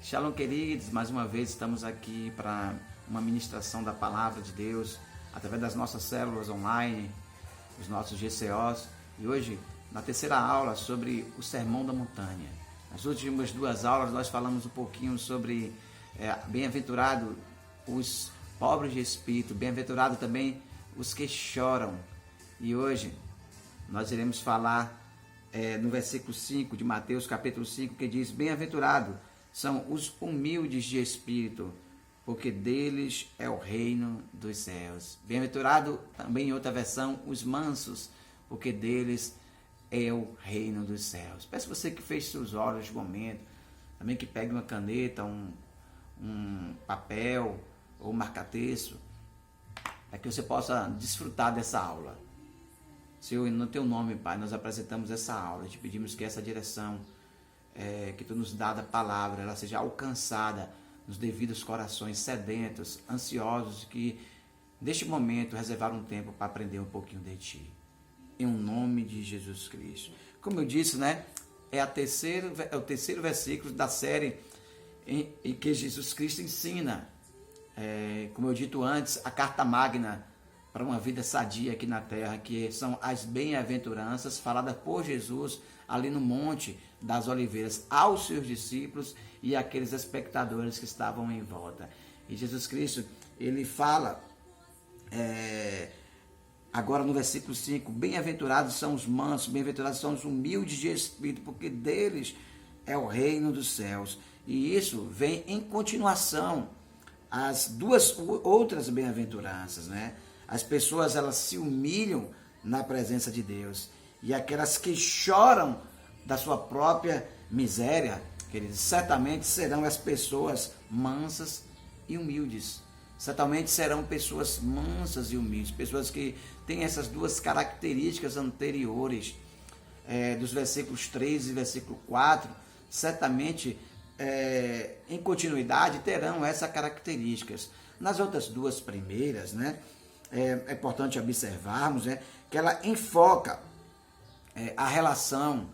Shalom, queridos, mais uma vez estamos aqui para uma ministração da Palavra de Deus através das nossas células online, os nossos GCOs, e hoje na terceira aula sobre o Sermão da Montanha. Nas últimas duas aulas nós falamos um pouquinho sobre bem-aventurado os pobres de espírito, bem-aventurado também os que choram, e hoje nós iremos falar no versículo 5 de Mateus capítulo 5, que diz: bem-aventurado são os humildes de espírito, porque deles é o reino dos céus. Bem-aventurado, também em outra versão, os mansos, porque deles é o reino dos céus. Peço você que feche seus olhos de momento, também que pegue uma caneta, um papel ou um marca-texto, para que você possa desfrutar dessa aula. Senhor, no teu nome, Pai, nós apresentamos essa aula, te pedimos que essa direção que tu nos dá da palavra, ela seja alcançada nos devidos corações sedentos, ansiosos, que neste momento reservaram um tempo para aprender um pouquinho de ti. Em nome de Jesus Cristo. Como eu disse, é o terceiro versículo da série em que Jesus Cristo ensina, como eu dito antes, a carta magna para uma vida sadia aqui na terra, que são as bem-aventuranças faladas por Jesus ali no Monte das Oliveiras aos seus discípulos e aqueles espectadores que estavam em volta. E Jesus Cristo, ele fala agora no versículo 5, bem-aventurados são os mansos, bem-aventurados são os humildes de espírito, porque deles é o reino dos céus. E isso vem em continuação às duas outras bem-aventuranças, As pessoas, elas se humilham na presença de Deus. E aquelas que choram da sua própria miséria, queridos, certamente serão as pessoas mansas e humildes. Certamente serão pessoas mansas e humildes, pessoas que têm essas duas características anteriores, dos versículos 3 e versículo 4, certamente, em continuidade, terão essas características. Nas outras duas primeiras, é importante observarmos que ela enfoca a relação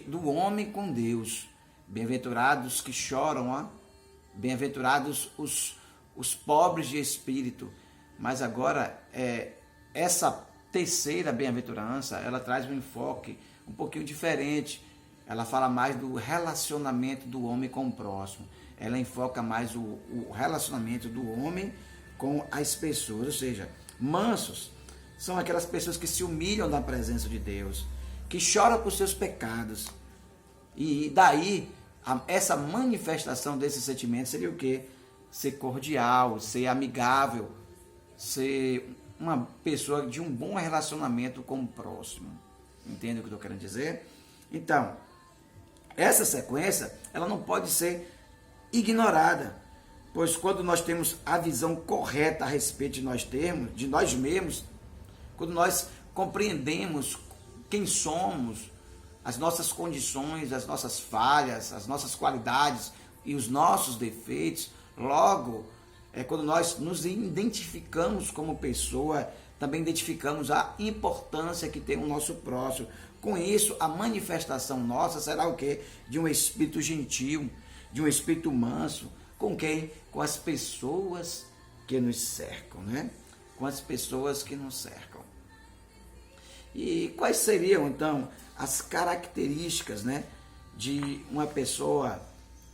do homem com Deus. Bem-aventurados que choram, bem-aventurados os pobres de espírito. Mas agora, essa terceira bem-aventurança, ela traz um enfoque um pouquinho diferente. Ela fala mais do relacionamento do homem com o próximo. Ela enfoca mais o relacionamento do homem com as pessoas, ou seja, mansos são aquelas pessoas que se humilham na presença de Deus, que choram por seus pecados. E daí, essa manifestação desse sentimento seria o quê? Ser cordial, ser amigável, ser uma pessoa de um bom relacionamento com o próximo. Entende o que eu estou querendo dizer? Então, essa sequência, ela não pode ser ignorada, pois quando nós temos a visão correta a respeito de nós mesmos, quando nós compreendemos quem somos, as nossas condições, as nossas falhas, as nossas qualidades e os nossos defeitos, logo, quando nós nos identificamos como pessoa, também identificamos a importância que tem o nosso próximo. Com isso, a manifestação nossa será o quê? De um espírito gentil, de um espírito manso. Com quem? Com as pessoas que nos cercam, Com as pessoas que nos cercam. E quais seriam, então, as características, de uma pessoa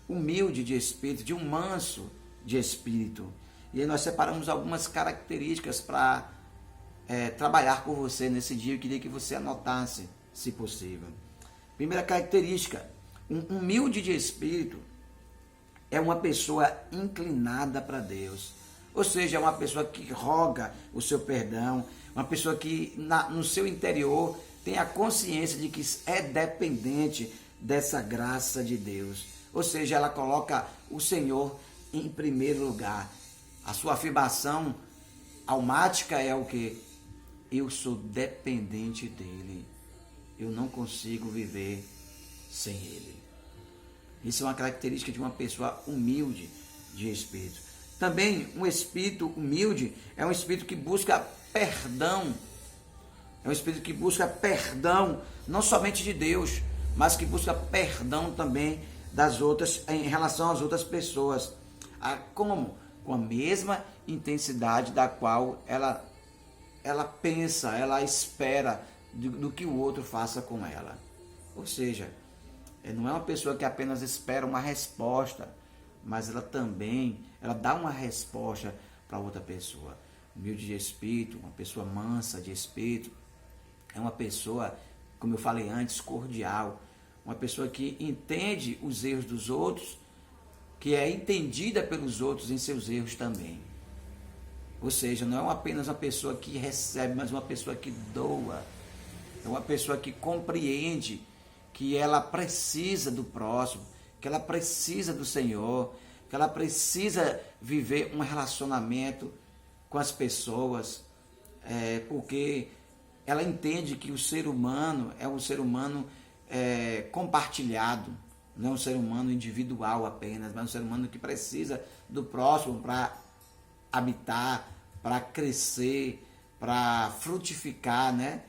humilde de espírito, de um manso de espírito? E aí nós separamos algumas características para trabalhar com você nesse dia. Eu queria que você anotasse, se possível. Primeira característica, um humilde de espírito é uma pessoa inclinada para Deus. Ou seja, é uma pessoa que roga o seu perdão, uma pessoa que no seu interior tem a consciência de que é dependente dessa graça de Deus. Ou seja, ela coloca o Senhor em primeiro lugar. A sua afirmação almática é o quê? Eu sou dependente dele. Eu não consigo viver sem ele. Isso é uma característica de uma pessoa humilde de espírito. Também um espírito humilde é um espírito que busca perdão. É um espírito que busca perdão não somente de Deus, mas que busca perdão também das outras, em relação às outras pessoas. Como? Com a mesma intensidade da qual ela pensa, ela espera do que o outro faça com ela. Ou seja, não é uma pessoa que apenas espera uma resposta, mas ela dá uma resposta para outra pessoa. Humilde de espírito, uma pessoa mansa de espírito, é uma pessoa, como eu falei antes, cordial, uma pessoa que entende os erros dos outros, que é entendida pelos outros em seus erros também. Ou seja, não é apenas uma pessoa que recebe, mas uma pessoa que doa. É uma pessoa que compreende que ela precisa do próximo, que ela precisa do Senhor, que ela precisa viver um relacionamento com as pessoas, porque ela entende que o ser humano é um ser humano compartilhado, não é um ser humano individual apenas, mas um ser humano que precisa do próximo para habitar, para crescer, para frutificar, né?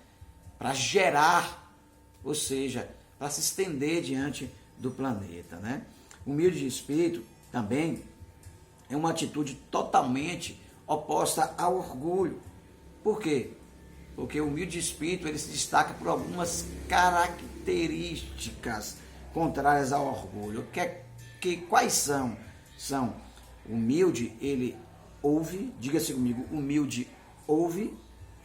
Para gerar, ou seja, para se estender diante do planeta, né? Humilde de espírito também é uma atitude totalmente oposta ao orgulho. Por quê? Porque o humilde de espírito ele se destaca por algumas características contrárias ao orgulho. Quais são? São humilde, ele ouve, diga-se comigo, humilde ouve,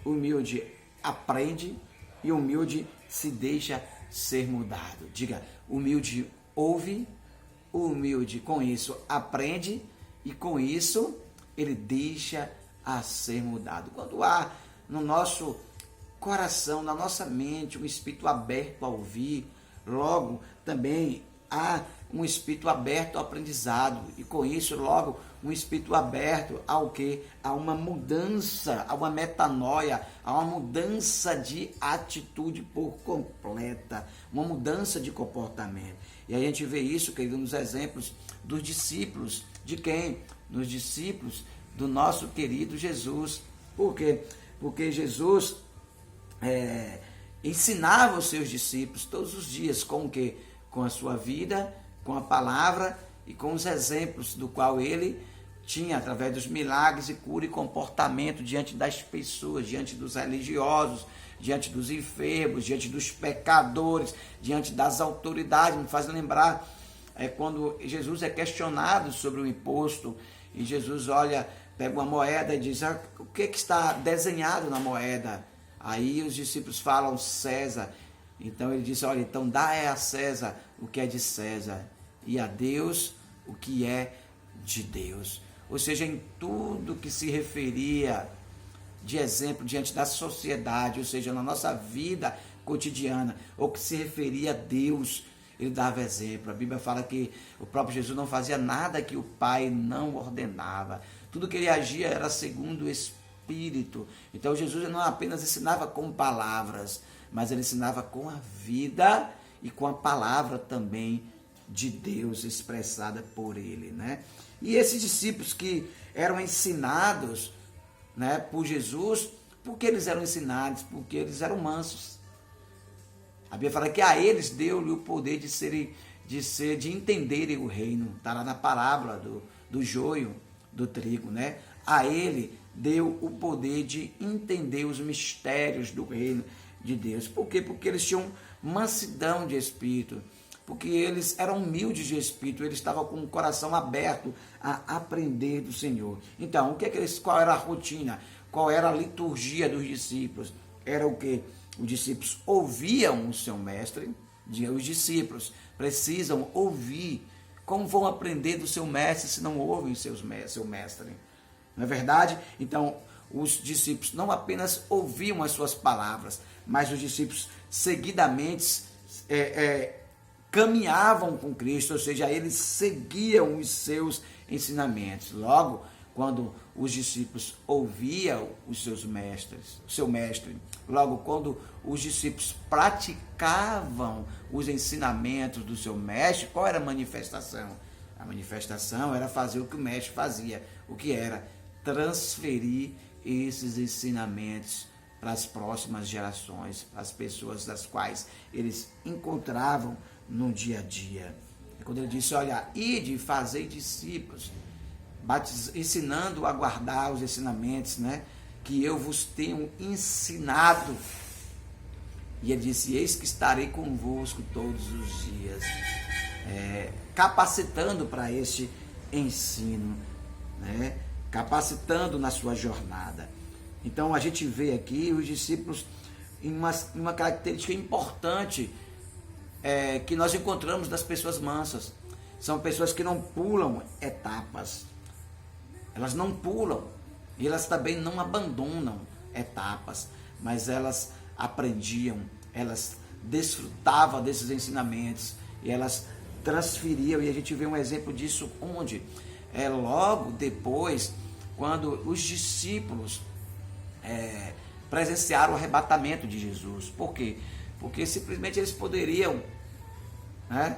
humilde aprende e humilde se deixa ser mudado. Diga, humilde ouve, humilde com isso aprende e com isso ele deixa a ser mudado. Quando há no nosso coração, na nossa mente, um espírito aberto a ouvir, logo também há um espírito aberto ao aprendizado e com isso logo um espírito aberto ao quê? A uma mudança, a uma metanoia, a uma mudança de atitude por completa, uma mudança de comportamento. E a gente vê isso, querido, nos exemplos dos discípulos. De quem? Nos discípulos do nosso querido Jesus. Por quê? Porque Jesus ensinava os seus discípulos todos os dias com o quê? Com a sua vida, com a palavra e com os exemplos do qual ele tinha através dos milagres e cura e comportamento diante das pessoas, diante dos religiosos, diante dos enfermos, diante dos pecadores, diante das autoridades. Me faz lembrar quando Jesus é questionado sobre o imposto e Jesus olha, pega uma moeda e diz, o que está desenhado na moeda? Aí os discípulos falam César. Então ele diz, olha, então dá a César o que é de César e a Deus o que é de Deus. Ou seja, em tudo que se referia de exemplo diante da sociedade, ou seja, na nossa vida cotidiana, ou que se referia a Deus, ele dava exemplo. A Bíblia fala que o próprio Jesus não fazia nada que o Pai não ordenava. Tudo que ele agia era segundo o Espírito. Então Jesus não apenas ensinava com palavras, mas ele ensinava com a vida e com a palavra também de Deus expressada por ele, né? E esses discípulos que eram ensinados, né, por Jesus, por que eles eram ensinados? Porque eles eram mansos. A Bíblia fala que a eles deu-lhe o poder de entenderem o reino. Está lá na parábola do joio, do trigo, né? A ele deu o poder de entender os mistérios do reino de Deus. Por quê? Porque eles tinham mansidão de espírito, porque eles eram humildes de espírito, eles estavam com o coração aberto a aprender do Senhor. Então, qual era a rotina? Qual era a liturgia dos discípulos? Era o que? Os discípulos ouviam o seu mestre, os discípulos precisam ouvir. Como vão aprender do seu mestre se não ouvem seu mestre? Não é verdade? Então, os discípulos não apenas ouviam as suas palavras, mas os discípulos seguidamente caminhavam com Cristo, ou seja, eles seguiam os seus ensinamentos. Logo, quando os discípulos ouviam o seu mestre, logo quando os discípulos praticavam os ensinamentos do seu mestre, qual era a manifestação? A manifestação era fazer o que o mestre fazia, o que era transferir esses ensinamentos para as próximas gerações, as pessoas das quais eles encontravam no dia a dia. É quando ele disse, olha, ide e fazei discípulos, ensinando a guardar os ensinamentos, né, que eu vos tenho ensinado. E ele disse, eis que estarei convosco todos os dias, capacitando para este ensino, né, capacitando na sua jornada. Então a gente vê aqui os discípulos em uma característica importante que nós encontramos das pessoas mansas. São pessoas que não pulam etapas. Elas não pulam e elas também não abandonam etapas, mas elas aprendiam, elas desfrutavam desses ensinamentos e elas transferiam. E a gente vê um exemplo disso onde? Logo depois, quando os discípulos presenciaram o arrebatamento de Jesus. Por quê? Porque simplesmente eles poderiam, né,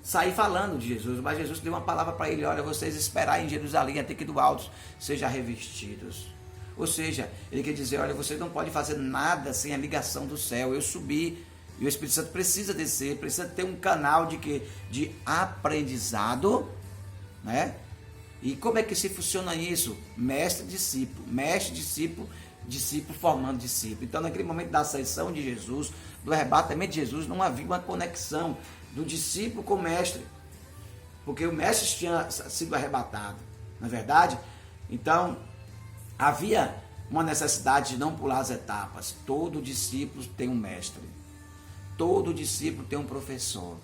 sair falando de Jesus, mas Jesus deu uma palavra para ele, olha, vocês esperarem em Jerusalém até que do alto sejam revestidos. Ou seja, ele quer dizer, olha, vocês não podem fazer nada sem a ligação do céu. Eu subi e o Espírito Santo precisa descer, precisa ter um canal de quê? De aprendizado, né? E como é que se funciona isso? Mestre, discípulo, discípulo formando discípulo. Então, naquele momento da ascensão de Jesus, do arrebatamento de Jesus, não havia uma conexão do discípulo com o mestre, porque o mestre tinha sido arrebatado, não é verdade? Então, havia uma necessidade de não pular as etapas. Todo discípulo tem um mestre, todo discípulo tem um professor,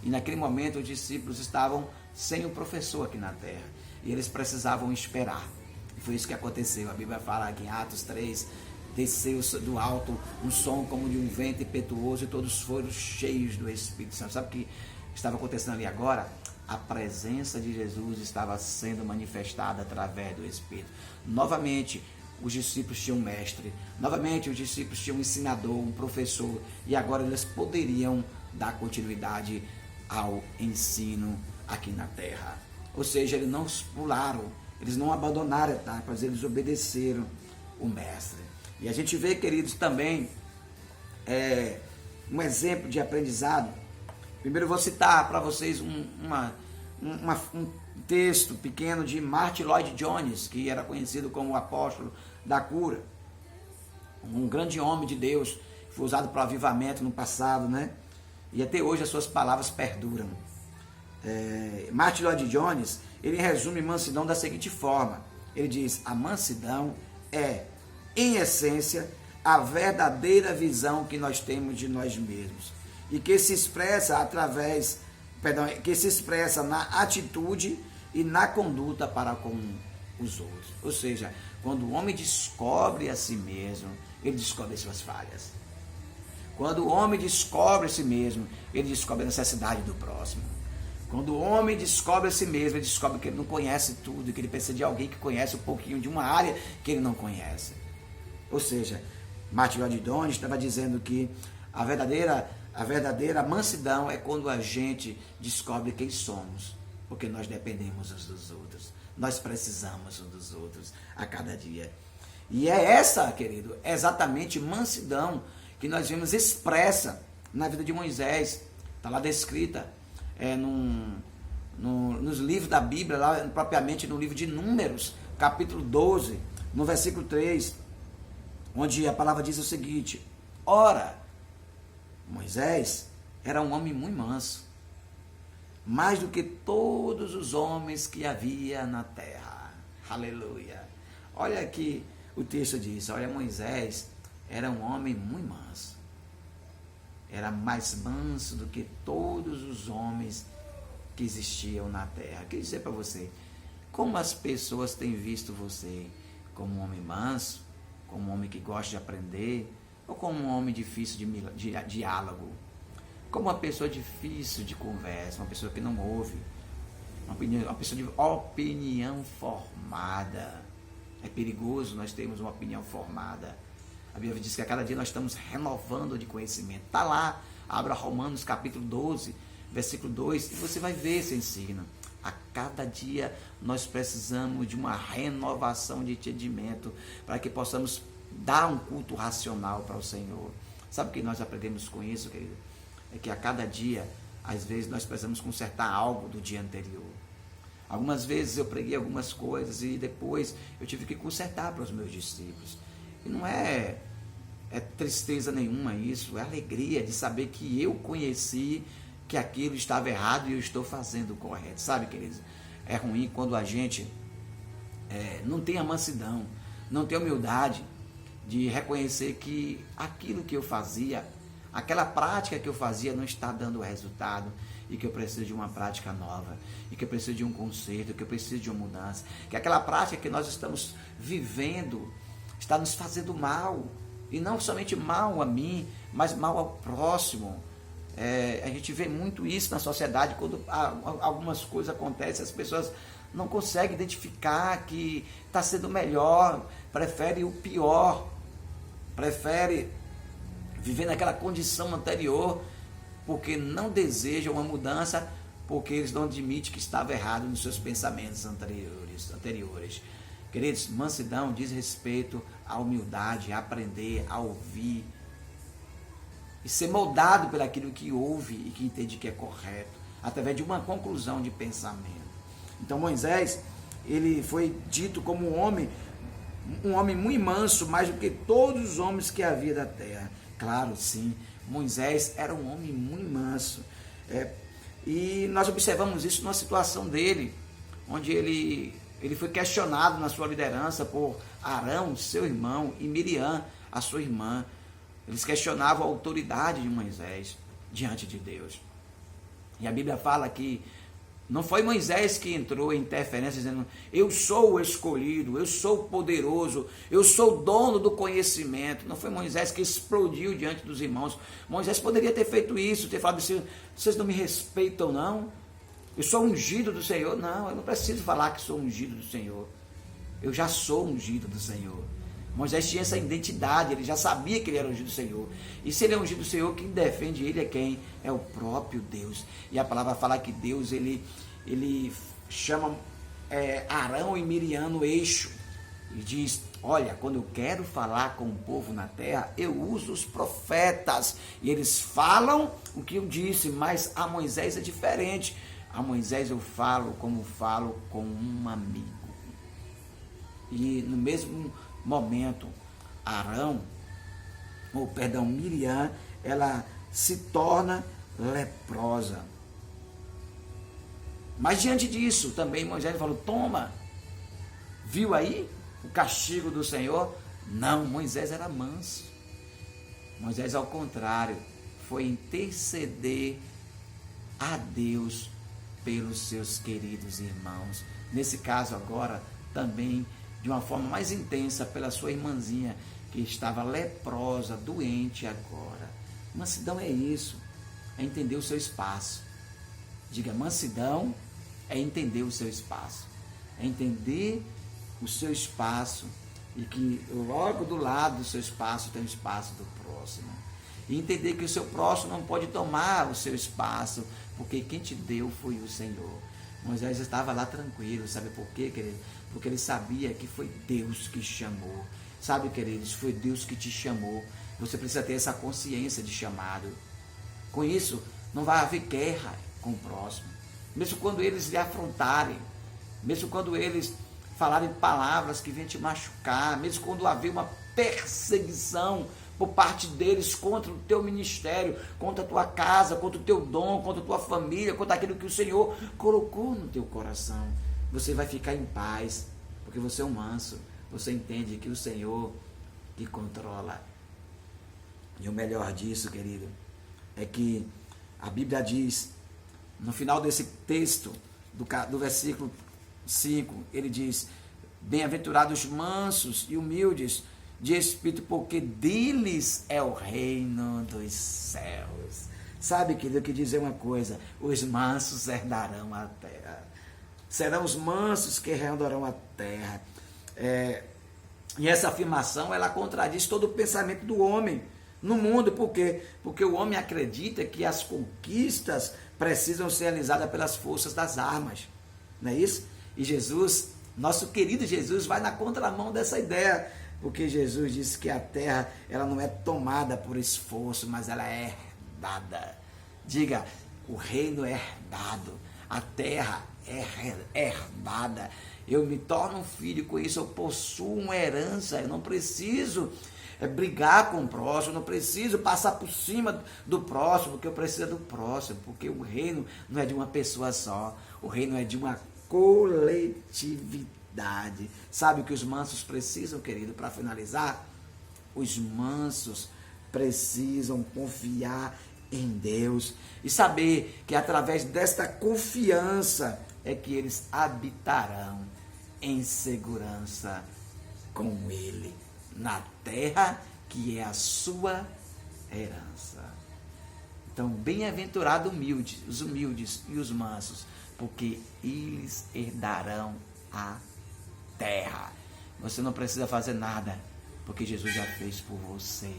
e naquele momento os discípulos estavam sem o professor aqui na terra, e eles precisavam esperar. E foi isso que aconteceu. A Bíblia fala aqui em Atos 3, desceu do alto um som como de um vento impetuoso e todos foram cheios do Espírito Santo. Sabe o que estava acontecendo ali agora? A presença de Jesus estava sendo manifestada através do Espírito. Novamente, os discípulos tinham um mestre. Novamente, os discípulos tinham um ensinador, um professor. E agora eles poderiam dar continuidade ao ensino aqui na terra. Ou seja, eles não pularam, eles não abandonaram etapas, eles obedeceram o mestre. E a gente vê, queridos, também um exemplo de aprendizado. Primeiro eu vou citar para vocês um texto pequeno de Martin Lloyd Jones, que era conhecido como o apóstolo da cura. Um grande homem de Deus, foi usado para o avivamento no passado, né? E até hoje as suas palavras perduram. Martin Lloyd Jones, ele resume mansidão da seguinte forma. Ele diz, a mansidão é, em essência, a verdadeira visão que nós temos de nós mesmos e que se expressa na atitude e na conduta para com os outros. Ou seja, quando o homem descobre a si mesmo, ele descobre as suas falhas. Quando o homem descobre a si mesmo, ele descobre a necessidade do próximo. Quando o homem descobre a si mesmo, ele descobre que ele não conhece tudo, que ele precisa de alguém que conhece um pouquinho de uma área que ele não conhece. Ou seja, Martin Lloyd Jones estava dizendo que a verdadeira mansidão é quando a gente descobre quem somos, porque nós dependemos uns dos outros, nós precisamos uns dos outros a cada dia. E é essa, querido, exatamente mansidão que nós vemos expressa na vida de Moisés. Está lá descrita nos livros da Bíblia, lá propriamente no livro de Números, capítulo 12, no versículo 3, onde a palavra diz o seguinte: ora, Moisés era um homem muito manso, mais do que todos os homens que havia na terra. Aleluia. Olha aqui o texto diz, olha, Moisés era um homem muito manso. Era mais manso do que todos os homens que existiam na terra. Quer dizer para você, como as pessoas têm visto você? Como um homem manso? Como um homem que gosta de aprender? Ou como um homem difícil de diálogo? Como uma pessoa difícil de conversa, uma pessoa que não ouve, uma pessoa de opinião formada. É perigoso nós termos uma opinião formada. A Bíblia diz que a cada dia nós estamos renovando de conhecimento. Está lá, abra Romanos capítulo 12, versículo 2, e você vai ver esse ensino. A cada dia nós precisamos de uma renovação de entendimento para que possamos dar um culto racional para o Senhor. Sabe o que nós aprendemos com isso, querido? é que a cada dia, às vezes, nós precisamos consertar algo do dia anterior. Algumas vezes eu preguei algumas coisas e depois eu tive que consertar para os meus discípulos. E não é tristeza nenhuma isso, é alegria de saber que eu conheci que aquilo estava errado e eu estou fazendo o correto. Sabe, queridos? É ruim quando a gente não tem a mansidão, não tem a humildade de reconhecer que aquilo que eu fazia, aquela prática que eu fazia não está dando resultado e que eu preciso de uma prática nova, e que eu preciso de um conserto, que eu preciso de uma mudança, que aquela prática que nós estamos vivendo está nos fazendo mal, e não somente mal a mim, mas mal ao próximo. A gente vê muito isso na sociedade, quando algumas coisas acontecem, as pessoas não conseguem identificar que está sendo melhor, prefere o pior, prefere viver naquela condição anterior, porque não desejam uma mudança, porque eles não admitem que estava errado nos seus pensamentos anteriores. Queridos, mansidão diz respeito à humildade, a aprender, a ouvir, e ser moldado por aquilo que ouve e que entende que é correto, através de uma conclusão de pensamento. Então Moisés, ele foi dito como um homem muito manso, mais do que todos os homens que havia da terra. Claro, sim, Moisés era um homem muito manso. E nós observamos isso numa situação dele, onde ele foi questionado na sua liderança por Arão, seu irmão, e Miriam, a sua irmã. Eles questionavam a autoridade de Moisés diante de Deus. E a Bíblia fala que não foi Moisés que entrou em interferência dizendo: eu sou o escolhido, eu sou o poderoso, eu sou o dono do conhecimento. Não foi Moisés que explodiu diante dos irmãos. Moisés poderia ter feito isso, ter falado assim: vocês não me respeitam não? Eu sou ungido do Senhor. Não, eu não preciso falar que sou ungido do Senhor. Eu já sou ungido do Senhor. Moisés tinha essa identidade, ele já sabia que ele era ungido do Senhor. E se ele é ungido do Senhor, quem defende ele é quem? É o próprio Deus. E a palavra fala que Deus, ele chama Arão e Miriam no eixo. E diz: olha, quando eu quero falar com o povo na terra, eu uso os profetas. E eles falam o que eu disse, mas a Moisés é diferente. A Moisés eu falo como falo com um amigo. E no mesmo momento, Miriam, ela se torna leprosa. Mas diante disso, também Moisés falou: toma, viu aí o castigo do Senhor? Não, Moisés era manso. Moisés, ao contrário, foi interceder a Deus pelos seus queridos irmãos. Nesse caso agora, também de uma forma mais intensa, pela sua irmãzinha, que estava leprosa, doente agora. Mansidão é isso, é entender o seu espaço. Diga: mansidão é entender o seu espaço. É entender o seu espaço e que logo do lado do seu espaço tem o espaço do próximo. E entender que o seu próximo não pode tomar o seu espaço, porque quem te deu foi o Senhor. Moisés estava lá tranquilo, sabe por quê, querido? Porque ele sabia que foi Deus que chamou. Sabe, queridos, foi Deus que te chamou. Você precisa ter essa consciência de chamado. Com isso, não vai haver guerra com o próximo. Mesmo quando eles lhe afrontarem, mesmo quando eles falarem palavras que vêm te machucar, mesmo quando haver uma perseguição por parte deles contra o teu ministério, contra a tua casa, contra o teu dom, contra a tua família, contra aquilo que o Senhor colocou no teu coração, você vai ficar em paz, porque você é um manso, você entende que o Senhor que controla. E o melhor disso, querido, é que a Bíblia diz, no final desse texto, do versículo 5, ele diz: bem-aventurados mansos e humildes de espírito, porque deles é o reino dos céus. Sabe, querido, eu quero dizer uma coisa: os mansos herdarão a terra. Serão os mansos que herdarão a terra. E essa afirmação, ela contradiz todo o pensamento do homem no mundo. Por quê? Porque o homem acredita que as conquistas precisam ser realizadas pelas forças das armas. Não é isso? E Jesus, nosso querido Jesus, vai na contramão dessa ideia. Porque Jesus disse que a terra, ela não é tomada por esforço, mas ela é herdada. Diga, o reino é herdado, a terra é herdada. Eu me torno um filho, com isso eu possuo uma herança, eu não preciso brigar com o próximo, eu não preciso passar por cima do próximo, porque eu preciso do próximo, porque o reino não é de uma pessoa só, o reino é de uma coletividade. Sabe o que os mansos precisam, querido, para finalizar? Os mansos precisam confiar em Deus e saber que através desta confiança é que eles habitarão em segurança com Ele, na terra que é a sua herança. Então, bem-aventurado os humildes e os mansos, porque eles herdarão a terra. Você não precisa fazer nada, porque Jesus já fez por você.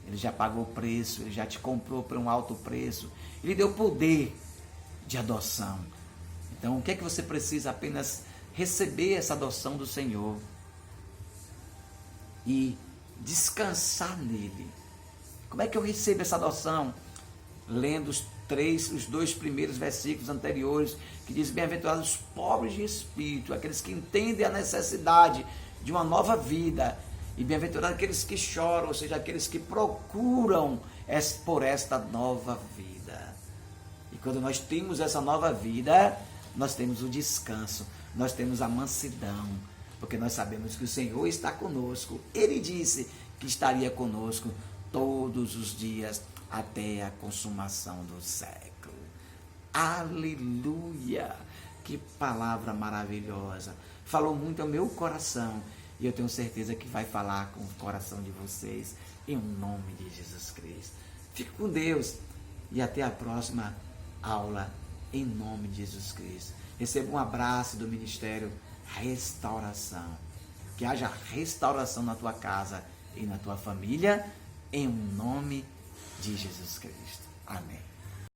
Ele já pagou o preço, Ele já te comprou por um alto preço. Ele deu poder de adoção. Então, o que é que você precisa? Apenas receber essa adoção do Senhor e descansar nele. Como é que eu recebo essa adoção? Lendo os 2 primeiros versículos anteriores, que diz: bem-aventurados os pobres de espírito, aqueles que entendem a necessidade de uma nova vida, e bem-aventurados aqueles que choram, ou seja, aqueles que procuram por esta nova vida. E quando nós temos essa nova vida, nós temos o descanso, nós temos a mansidão, porque nós sabemos que o Senhor está conosco. Ele disse que estaria conosco todos os dias até a consumação do século. Aleluia! Que palavra maravilhosa! Falou muito ao meu coração e eu tenho certeza que vai falar com o coração de vocês, em nome de Jesus Cristo. Fique com Deus e até a próxima aula, em nome de Jesus Cristo. Receba um abraço do Ministério Restauração. Que haja restauração na tua casa e na tua família, em nome de Jesus Cristo. Amém.